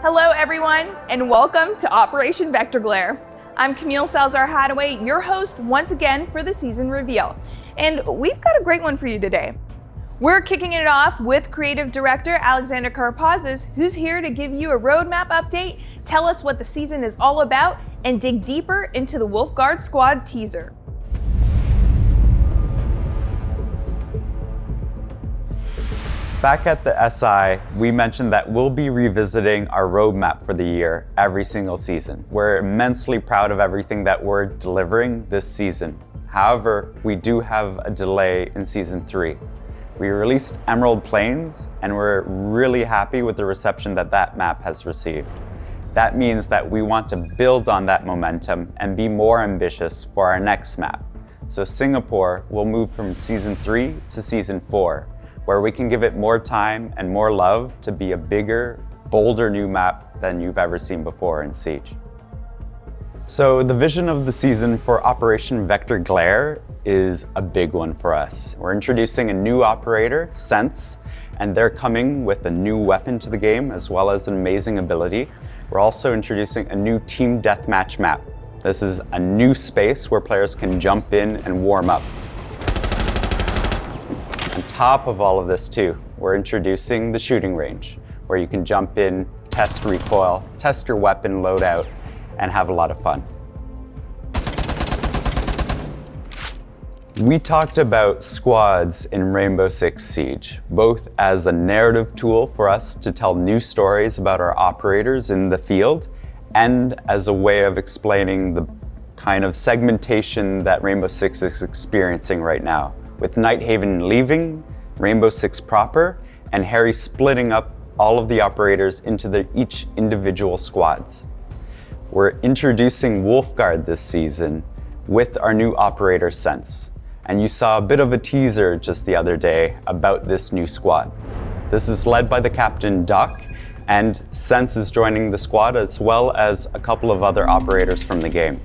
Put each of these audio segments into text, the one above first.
Hello everyone, and welcome to Operation Vector Glare. I'm Camille Salazar-Hadaway, your host once again for the season reveal. And we've got a great one for you today. We're kicking it off with creative director Alexander Karapazis, who's here to give you a roadmap update, tell us what the season is all about, and dig deeper into the Wolfguard Squad teaser. Back at the SI, we mentioned that we'll be revisiting our roadmap for the year every single season. We're immensely proud of everything that we're delivering this season. However, we do have a delay in season 3. We released Emerald Plains, and we're really happy with the reception that that map has received. That means that we want to build on that momentum and be more ambitious for our next map. So Singapore will move from season 3 to season 4. Where we can give it more time and more love to be a bigger, bolder new map than you've ever seen before in Siege. So the vision of the season for Operation Vector Glare is a big one for us. We're introducing a new operator, Sense, and they're coming with a new weapon to the game as well as an amazing ability. We're also introducing a new team deathmatch map. This is a new space where players can jump in and warm up. On top of all of this too, we're introducing the shooting range, where you can jump in, test recoil, test your weapon loadout, and have a lot of fun. We talked about squads in Rainbow Six Siege, both as a narrative tool for us to tell new stories about our operators in the field, and as a way of explaining the kind of segmentation that Rainbow Six is experiencing right now, with Nighthaven leaving, Rainbow Six proper, and Harry splitting up all of the operators into each individual squads. We're introducing Wolfguard this season with our new operator Sense, and you saw a bit of a teaser just the other day about this new squad. This is led by the captain Doc, and Sense is joining the squad as well as a couple of other operators from the game.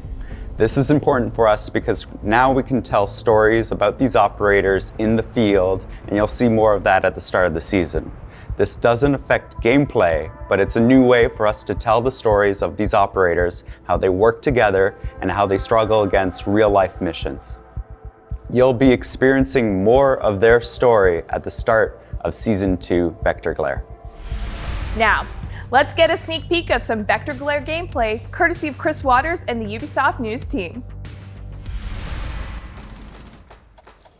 This is important for us because now we can tell stories about these operators in the field, and you'll see more of that at the start of the season. This doesn't affect gameplay, but it's a new way for us to tell the stories of these operators, how they work together, and how they struggle against real-life missions. You'll be experiencing more of their story at the start of Season 2 Vector Glare. Now, let's get a sneak peek of some Vector Glare gameplay, courtesy of Chris Waters and the Ubisoft News team.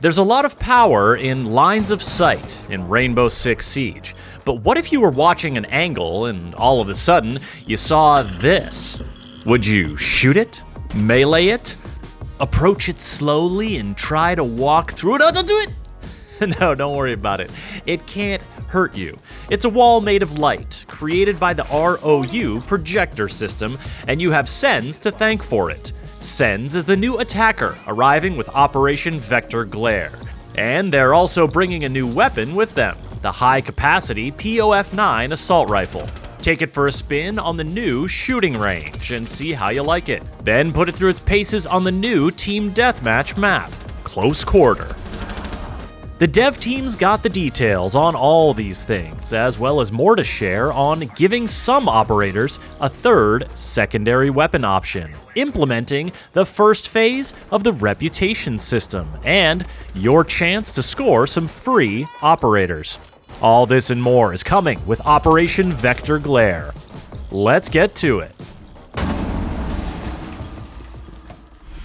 There's a lot of power in lines of sight in Rainbow Six Siege, but what if you were watching an angle and all of a sudden you saw this? Would you shoot it? Melee it? Approach it slowly and try to walk through it? Oh, don't do it! No, don't worry about it. It can't hurt you. It's a wall made of light, created by the ROU projector system, and you have Sense to thank for it. Sense is the new attacker, arriving with Operation Vector Glare. And they're also bringing a new weapon with them, the high-capacity POF-9 assault rifle. Take it for a spin on the new shooting range and see how you like it. Then put it through its paces on the new team deathmatch map, Close Quarter. The dev team's got the details on all these things, as well as more to share on giving some operators a third secondary weapon option, implementing the first phase of the reputation system, and your chance to score some free operators. All this and more is coming with Operation Vector Glare. Let's get to it.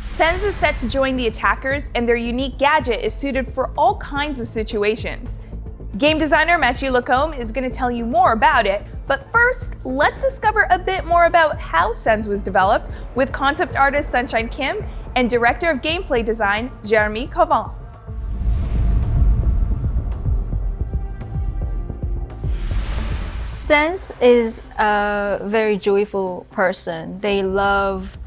Sense is set to join the attackers, and their unique gadget is suited for all kinds of situations. Game designer Mathieu Lacombe is going to tell you more about it, but first, let's discover a bit more about how Sense was developed with concept artist Sunshine Kim and director of gameplay design Jeremy Covant. Sense is a very joyful person. They love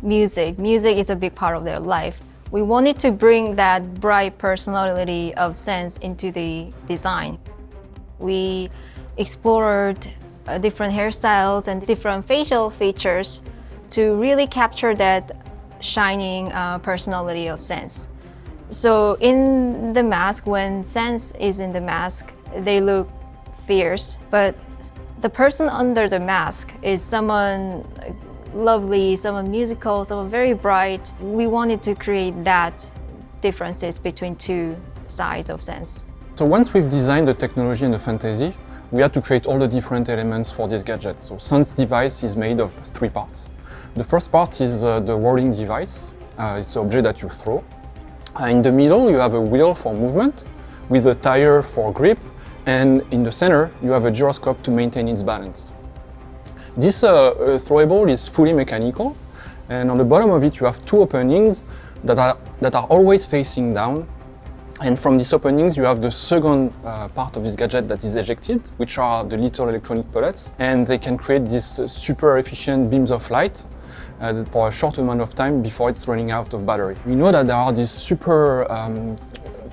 music. Music is a big part of their life. We wanted to bring that bright personality of Sense into the design. We explored different hairstyles and different facial features to really capture that shining personality of Sense. So in the mask, when Sense is in the mask, they look fierce, but the person under the mask is someone lovely, someone musical, someone very bright. We wanted to create that differences between two sides of sense. So once we've designed the technology and the fantasy, we had to create all the different elements for this gadget. So Sense device is made of 3 parts. The first part is the rolling device. It's an object that you throw. In the middle, you have a wheel for movement with a tire for grip, and in the center, you have a gyroscope to maintain its balance. This throwable is fully mechanical, and on the bottom of it, you have 2 openings that are always facing down. And from these openings, you have the second part of this gadget that is ejected, which are the little electronic pellets, and they can create these super efficient beams of light for a short amount of time before it's running out of battery. We know that there are these super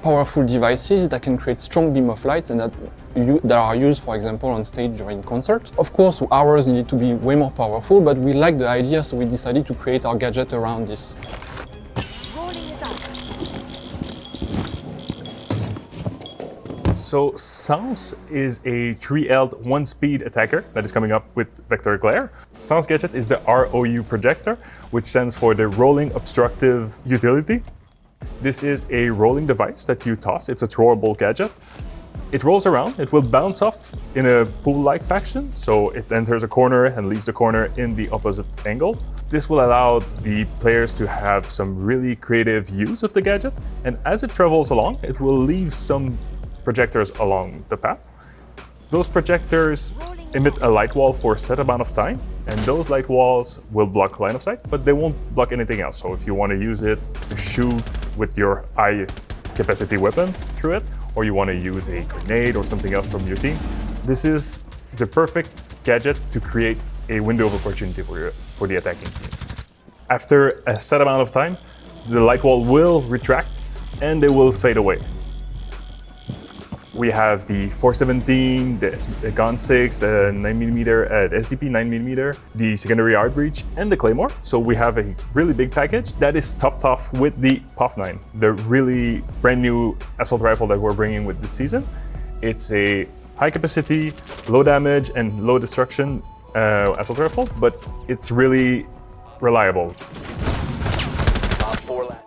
powerful devices that can create strong beam of light and that are used, for example, on stage during concert. Of course, ours need to be way more powerful, but we like the idea, so we decided to create our gadget around this. So Sounce is a 3L'd 1-speed attacker that is coming up with Vector Glare. Sounce gadget is the ROU projector, which stands for the Rolling Obstructive Utility. This is a rolling device that you toss. It's a throwable gadget. It rolls around. It will bounce off in a pool-like fashion, so it enters a corner and leaves the corner in the opposite angle. This will allow the players to have some really creative use of the gadget, and as it travels along, it will leave some projectors along the path. Those projectors emit a light wall for a set amount of time, and those light walls will block line of sight, but they won't block anything else. So if you want to use it to shoot with your high capacity weapon through it, or you want to use a grenade or something else from your team, this is the perfect gadget to create a window of opportunity for the attacking team. After a set amount of time, the light wall will retract and they will fade away. We have the 417, the Gun 6, the 9mm SDP 9mm, the secondary art breach, and the Claymore. So we have a really big package that is topped off with the POF9, the really brand new assault rifle that we're bringing with this season. It's a high capacity, low damage, and low destruction assault rifle, but it's really reliable.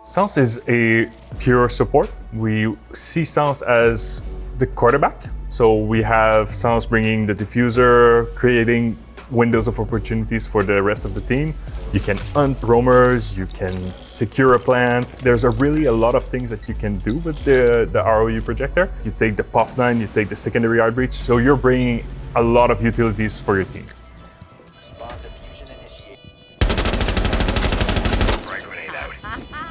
Sounce is a pure support. We see Sounce as the quarterback. So we have Sounce bringing the diffuser, creating windows of opportunities for the rest of the team. You can hunt roamers, you can secure a plant. There's really a lot of things that you can do with the ROU projector. You take the POF9, you take the secondary art breach, so you're bringing a lot of utilities for your team.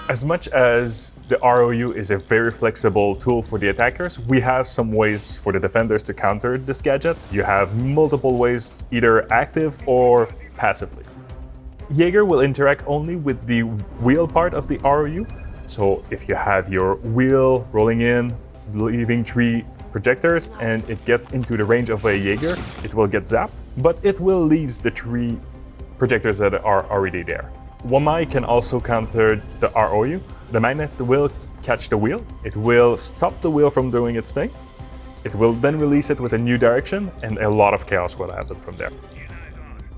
As much as the ROU is a very flexible tool for the attackers, we have some ways for the defenders to counter this gadget. You have multiple ways, either active or passively. Jaeger will interact only with the wheel part of the ROU. So if you have your wheel rolling in, leaving 3 projectors, and it gets into the range of a Jaeger, it will get zapped, but it will leave the 3 projectors that are already there. Wamai can also counter the ROU. The magnet will catch the wheel. It will stop the wheel from doing its thing. It will then release it with a new direction, and a lot of chaos will happen from there.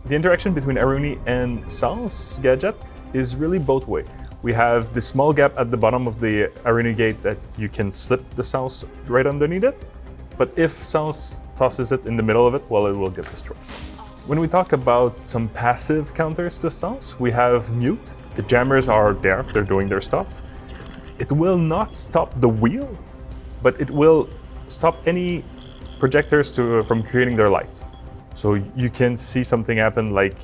The interaction between Aruni and Sounce gadget is really both ways. We have the small gap at the bottom of the Aruni gate that you can slip the Sounce right underneath it. But if Sounce tosses it in the middle of it, well, it will get destroyed. When we talk about some passive counters to Sounce, we have Mute. The jammers are there, they're doing their stuff. It will not stop the wheel, but it will stop any projectors from creating their lights. So you can see something happen like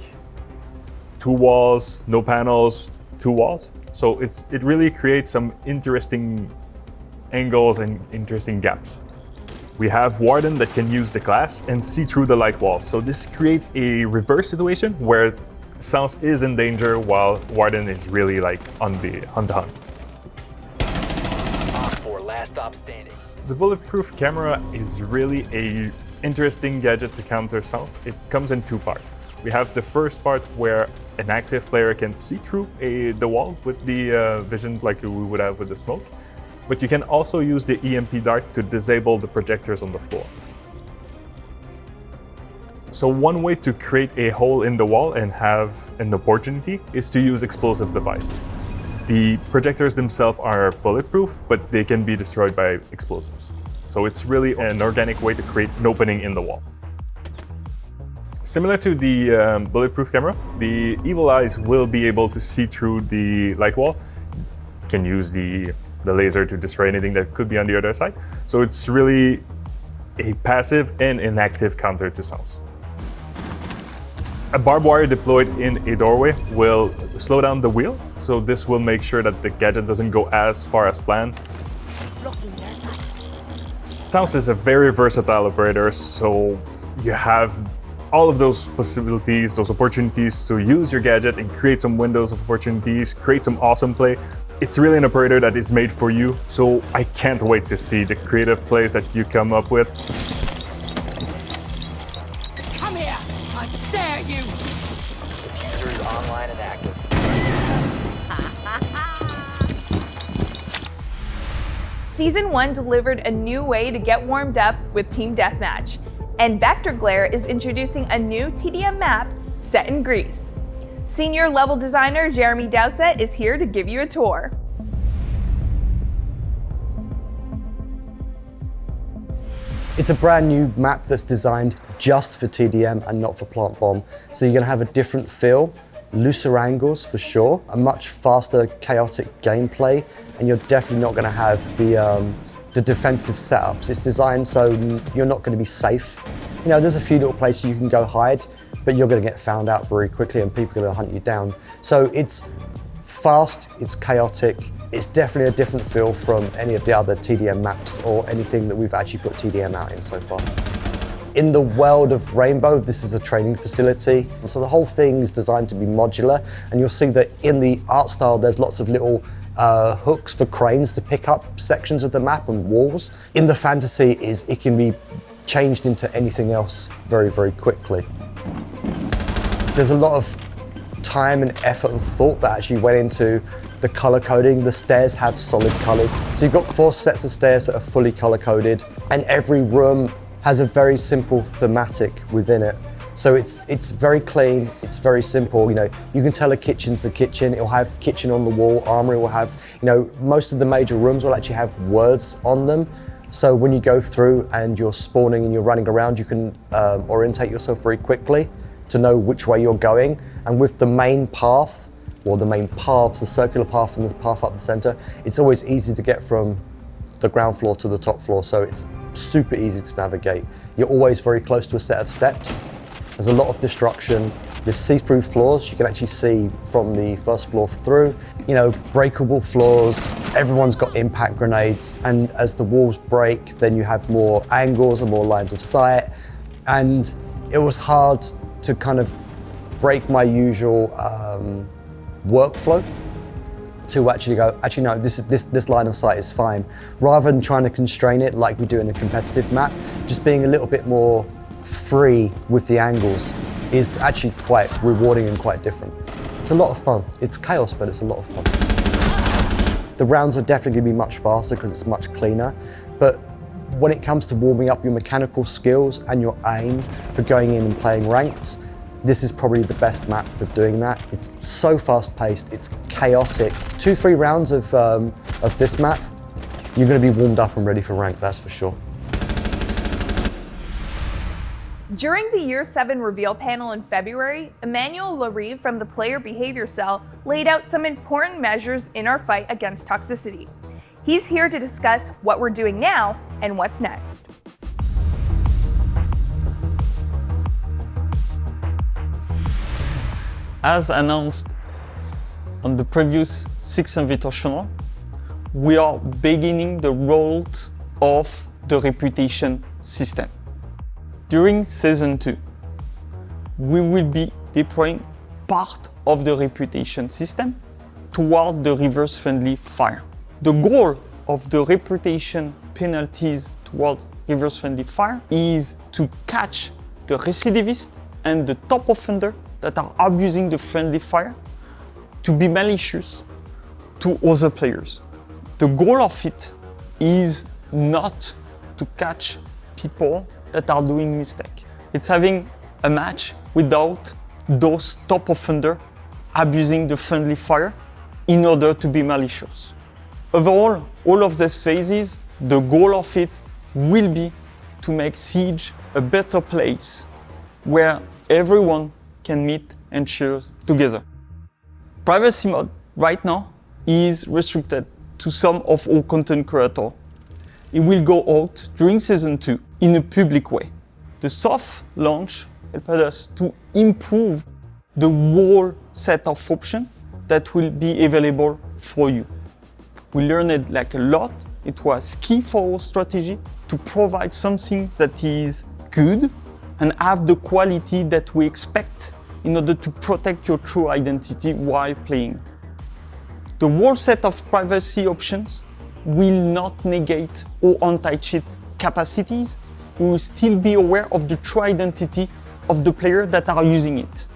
2 walls, no panels, 2 walls. So it really creates some interesting angles and interesting gaps. We have Warden that can use the glass and see through the light walls. So this creates a reverse situation where Sounce is in danger while Warden is really like on the hunt. Last stop standing. The bulletproof camera is really a interesting gadget to counter Sounce. It comes in 2 parts. We have the first part where an active player can see through the wall with the vision like we would have with the smoke. But you can also use the EMP dart to disable the projectors on the floor. So one way to create a hole in the wall and have an opportunity is to use explosive devices. The projectors themselves are bulletproof, but they can be destroyed by explosives. So it's really an organic way to create an opening in the wall. Similar to the bulletproof camera, the evil eyes will be able to see through the light wall. You can use the laser to destroy anything that could be on the other side. So it's really a passive and an active counter to sounds. A barbed wire deployed in a doorway will slow down the wheel, so this will make sure that the gadget doesn't go as far as planned. Sounds is a very versatile operator, so you have all of those possibilities, those opportunities to use your gadget and create some windows of opportunities, create some awesome play. It's really an operator that is made for you, so I can't wait to see the creative plays that you come up with. Come here! I dare you! Diffuser is online and active. Season 1 delivered a new way to get warmed up with Team Deathmatch, and Vector Glare is introducing a new TDM map set in Greece. Senior level designer Jeremy Dowsett is here to give you a tour. It's a brand new map that's designed just for TDM and not for Plant Bomb. So you're going to have a different feel, looser angles for sure, a much faster, chaotic gameplay, and you're definitely not going to have the defensive setups. It's designed so you're not going to be safe. You know, there's a few little places you can go hide, but you're going to get found out very quickly and people are going to hunt you down. So it's fast, it's chaotic, it's definitely a different feel from any of the other TDM maps or anything that we've actually put TDM out in so far. In the world of Rainbow, this is a training facility. And so the whole thing is designed to be modular, and you'll see that in the art style, there's lots of little hooks for cranes to pick up sections of the map and walls. In the fantasy is it can be changed into anything else very, very quickly. There's a lot of time and effort and thought that actually went into the color coding. The stairs have solid color. So you've got 4 sets of stairs that are fully color coded, and every room has a very simple thematic within it. So it's very clean, it's very simple. You know, you can tell a kitchen's a kitchen. It'll have kitchen on the wall. Armory will have, you know, most of the major rooms will actually have words on them. So when you go through and you're spawning and you're running around, you can orientate yourself very quickly to know which way you're going. And with the main path, or the main paths, the circular path and the path up the center, it's always easy to get from the ground floor to the top floor. So it's super easy to navigate. You're always very close to a set of steps. There's a lot of destruction. There's see-through floors. You can actually see from the first floor through. You know, breakable floors. Everyone's got impact grenades. And as the walls break, then you have more angles and more lines of sight. And it was hard to kind of break my usual workflow to actually go, actually no, this line of sight is fine. Rather than trying to constrain it like we do in a competitive map, just being a little bit more free with the angles is actually quite rewarding and quite different. It's a lot of fun. It's chaos, but it's a lot of fun. The rounds are definitely going to be much faster because it's much cleaner, but when it comes to warming up your mechanical skills and your aim for going in and playing ranked, this is probably the best map for doing that. It's so fast-paced, it's chaotic. 2-3 rounds of this map, you're going to be warmed up and ready for rank, that's for sure. During the Year 7 reveal panel in February, Emmanuel Larive from the Player Behavior Cell laid out some important measures in our fight against toxicity. He's here to discuss what we're doing now and what's next. As announced on the previous 6 Invitational, we are beginning the rollout of the reputation system. During Season 2, we will be deploying part of the reputation system toward the reverse-friendly fire. The goal of the reputation penalties towards reverse-friendly fire is to catch the recidivist and the top offender that are abusing the friendly fire to be malicious to other players. The goal of it is not to catch people that are doing mistake. It's having a match without those top offenders abusing the friendly fire in order to be malicious. Overall, all of these phases, the goal of it will be to make Siege a better place where everyone can meet and cheer together. Privacy mode right now is restricted to some of our content creators. It will go out during Season 2 in a public way. The soft launch helped us to improve the whole set of options that will be available for you. We learned a lot. It was key for our strategy to provide something that is good and have the quality that we expect in order to protect your true identity while playing. The whole set of privacy options will not negate our anti-cheat capacities. We will still be aware of the true identity of the players that are using it.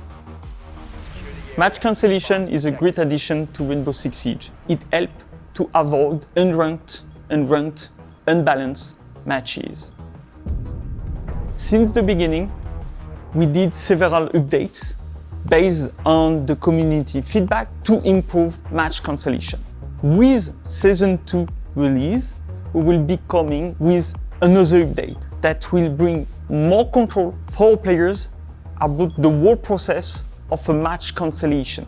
Match cancellation is a great addition to Rainbow Six Siege. It helps to avoid unranked, unbalanced matches. Since the beginning, we did several updates based on the community feedback to improve match cancellation. With Season 2 release, we will be coming with another update that will bring more control for our players about the whole process of a match cancellation.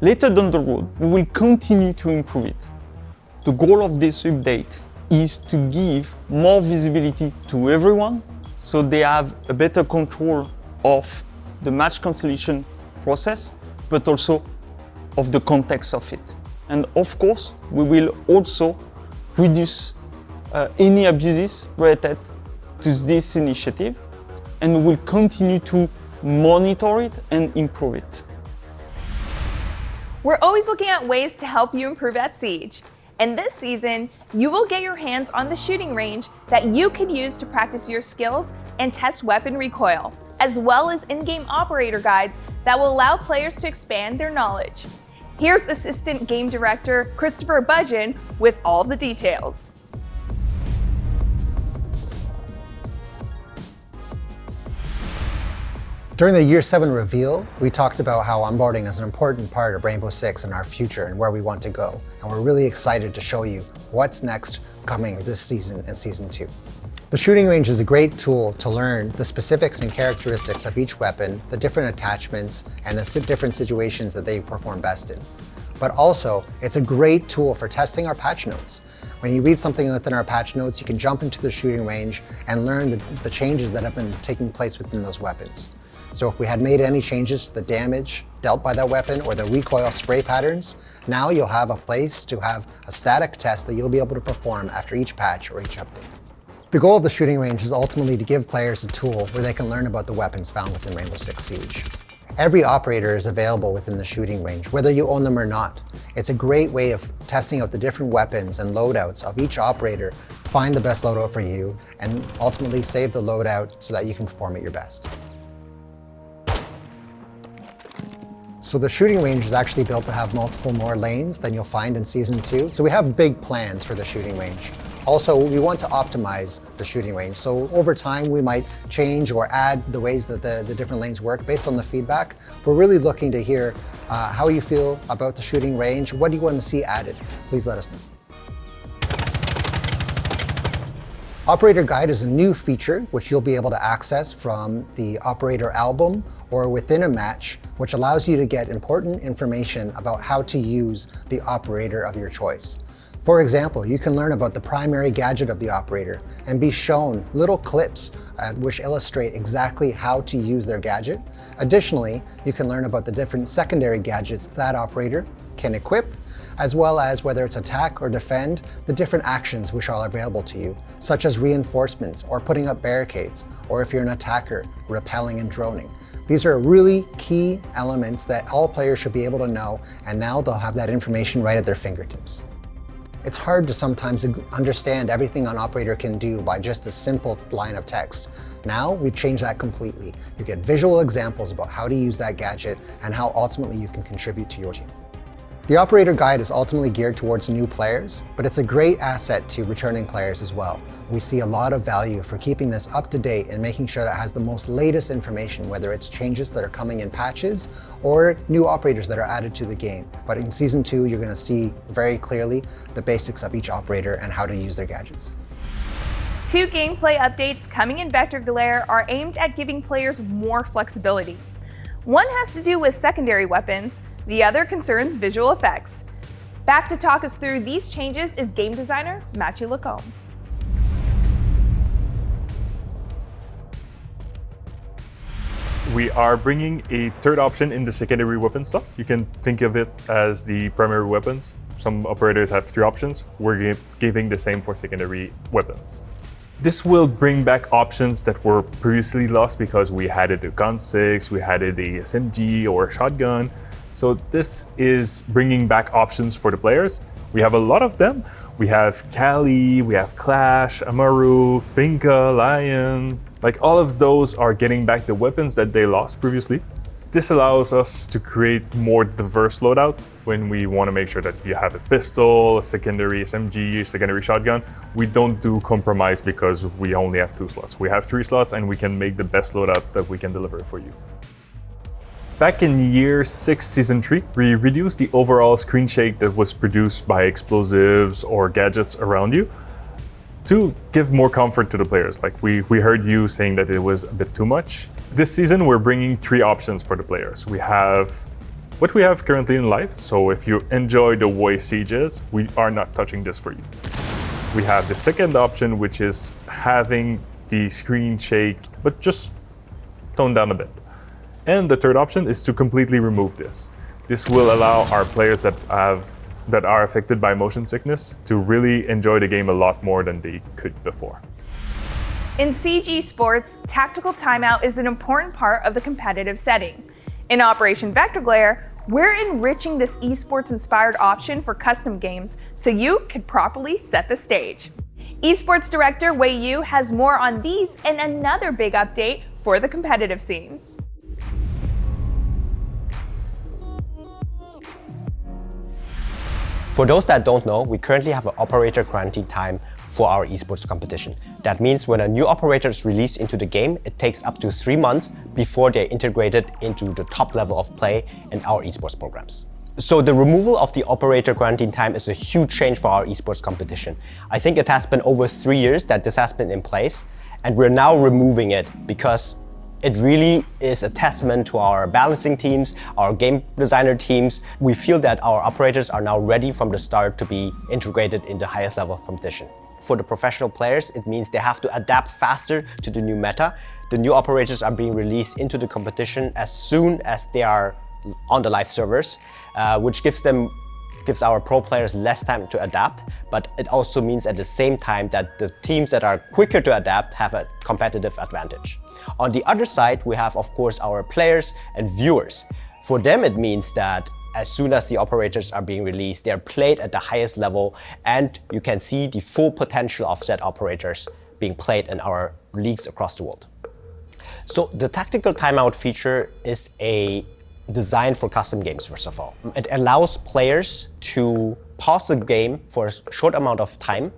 Later down the road, we will continue to improve it. The goal of this update is to give more visibility to everyone so they have a better control of the match cancellation process, but also of the context of it. And of course, we will also reduce any abuses related to this initiative, and we will continue to monitor it and improve it. We're always looking at ways to help you improve at Siege. And this season, you will get your hands on the shooting range that you can use to practice your skills and test weapon recoil, as well as in-game operator guides that will allow players to expand their knowledge. Here's Assistant Game Director Christopher Budgeon with all the details. During the Year 7 reveal, we talked about how onboarding is an important part of Rainbow Six and our future and where we want to go. And we're really excited to show you what's next coming this season and Season 2. The shooting range is a great tool to learn the specifics and characteristics of each weapon, the different attachments, and the different situations that they perform best in. But also, it's a great tool for testing our patch notes. When you read something within our patch notes, you can jump into the shooting range and learn the changes that have been taking place within those weapons. So if we had made any changes to the damage dealt by that weapon or the recoil spray patterns, now you'll have a place to have a static test that you'll be able to perform after each patch or each update. The goal of the shooting range is ultimately to give players a tool where they can learn about the weapons found within Rainbow Six Siege. Every operator is available within the shooting range, whether you own them or not. It's a great way of testing out the different weapons and loadouts of each operator, find the best loadout for you, and ultimately save the loadout so that you can perform at your best. So the shooting range is actually built to have multiple more lanes than you'll find in Season 2. So we have big plans for the shooting range. Also, we want to optimize the shooting range. So over time, we might change or add the ways that the different lanes work based on the feedback. We're really looking to hear how you feel about the shooting range. What do you want to see added? Please let us know. Operator Guide is a new feature which you'll be able to access from the Operator album or within a match, which allows you to get important information about how to use the operator of your choice. For example, you can learn about the primary gadget of the operator and be shown little clips which illustrate exactly how to use their gadget. Additionally, you can learn about the different secondary gadgets that operator can equip, as well as whether it's attack or defend, the different actions which are available to you, such as reinforcements or putting up barricades, or if you're an attacker, repelling and droning. These are really key elements that all players should be able to know, and now they'll have that information right at their fingertips. It's hard to sometimes understand everything an operator can do by just a simple line of text. Now we've changed that completely. You get visual examples about how to use that gadget and how ultimately you can contribute to your team. The operator guide is ultimately geared towards new players, but it's a great asset to returning players as well. We see a lot of value for keeping this up to date and making sure that it has the most latest information, whether it's changes that are coming in patches or new operators that are added to the game. But in Season 2, you're going to see very clearly the basics of each operator and how to use their gadgets. 2 gameplay updates coming in Vector Glare are aimed at giving players more flexibility. One has to do with secondary weapons, the other concerns visual effects. Back to talk us through these changes is game designer Matthew Lacombe. We are bringing a third option in the secondary weapon slot. You can think of it as the primary weapons. Some operators have 3 options. We're giving the same for secondary weapons. This will bring back options that were previously lost because we had it the Gun 6, we had it the SMG or shotgun. So this is bringing back options for the players. We have a lot of them. We have Kali, we have Clash, Amaru, Finka, Lion. Like all of those are getting back the weapons that they lost previously. This allows us to create more diverse loadout when we want to make sure that you have a pistol, a secondary SMG, secondary shotgun. We don't do compromise because we only have 2 slots. We have 3 slots and we can make the best loadout that we can deliver for you. Back in Year 6, Season 3, we reduced the overall screen shake that was produced by explosives or gadgets around you to give more comfort to the players. Like we heard you saying that it was a bit too much. This season, we're bringing 3 options for the players. We have what we have currently in life. So if you enjoy the way Sieges, we are not touching this for you. We have the second option, which is having the screen shake, but just toned down a bit. And the third option is to completely remove this. This will allow our players that are affected by motion sickness to really enjoy the game a lot more than they could before. In Siege esports, tactical timeout is an important part of the competitive setting. In Operation Vector Glare, we're enriching this esports-inspired option for custom games so you can properly set the stage. Esports director Wei Yu has more on these and another big update for the competitive scene. For those that don't know, we currently have an operator quarantine time for our esports competition. That means when a new operator is released into the game, it takes up to 3 months before they're integrated into the top level of play in our esports programs. So the removal of the operator quarantine time is a huge change for our esports competition. I think it has been over 3 years that this has been in place, and we're now removing it because it really is a testament to our balancing teams, our game designer teams. We feel that our operators are now ready from the start to be integrated in the highest level of competition. For the professional players, it means they have to adapt faster to the new meta. The new operators are being released into the competition as soon as they are on the live servers, which gives our pro players less time to adapt, but it also means at the same time that the teams that are quicker to adapt have a competitive advantage. On the other side, we have, of course, our players and viewers. For them, it means that as soon as the operators are being released, they are played at the highest level, and you can see the full potential of said operators being played in our leagues across the world. So the tactical timeout feature is a designed for custom games, first of all. It allows players to pause the game for a short amount of time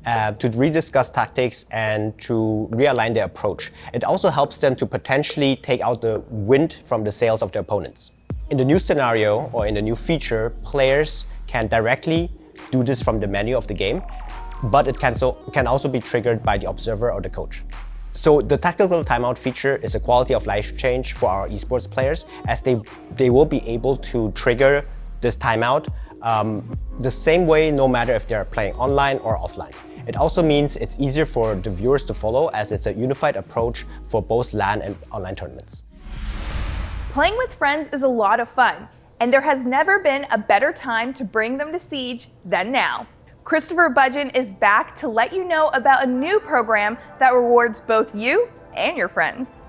to rediscuss tactics and to realign their approach. It also helps them to potentially take out the wind from the sails of their opponents. In the new scenario or in the new feature, players can directly do this from the menu of the game, but it can also be triggered by the observer or the coach. So the tactical timeout feature is a quality of life change for our esports players, as they will be able to trigger this timeout the same way, no matter if they're playing online or offline. It also means it's easier for the viewers to follow, as it's a unified approach for both LAN and online tournaments. Playing with friends is a lot of fun, and there has never been a better time to bring them to Siege than now. Christopher Budgeon is back to let you know about a new program that rewards both you and your friends.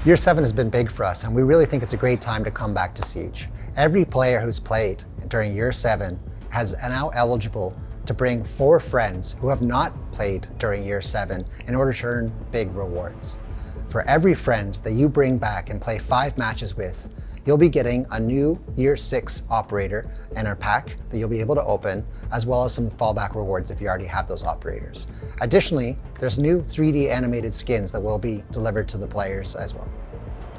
Year 7 has been big for us, and we really think it's a great time to come back to Siege. Every player who's played during Year 7 is now eligible to bring 4 friends who have not played during Year 7 in order to earn big rewards. For every friend that you bring back and play 5 matches with, you'll be getting a new Year 6 operator and a pack that you'll be able to open, as well as some fallback rewards if you already have those operators. Additionally, there's new 3D animated skins that will be delivered to the players as well.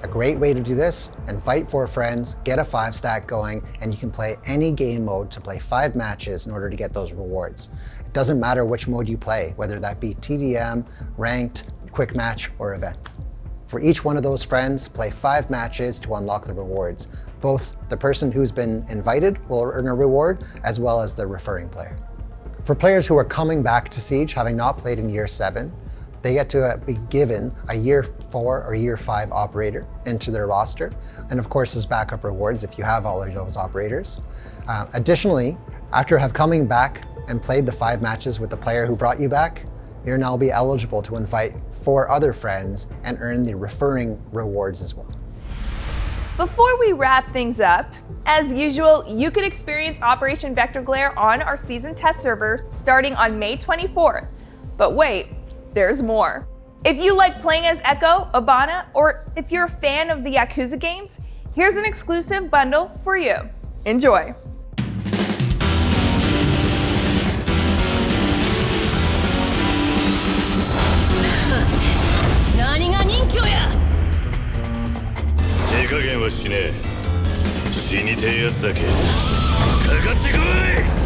A great way to do this: invite 4 friends, get a 5 stack going, and you can play any game mode to play 5 matches in order to get those rewards. It doesn't matter which mode you play, whether that be TDM, ranked, quick match, or event. For each one of those friends, play 5 matches to unlock the rewards. Both the person who's been invited will earn a reward, as well as the referring player. For players who are coming back to Siege, having not played in Year 7, they get to be given a Year 4 or Year 5 operator into their roster. And of course, there's backup rewards if you have all of those operators. Additionally, after coming back and played the 5 matches with the player who brought you back, you'll now be eligible to invite 4 other friends and earn the referring rewards as well. Before we wrap things up, as usual, you can experience Operation Vector Glare on our season test servers starting on May 24th. But wait, there's more. If you like playing as Echo, Abana, or if you're a fan of the Yakuza games, here's an exclusive bundle for you. Enjoy. 何が人気や。手加減はしねえ。死にてえやつだけかかってこい。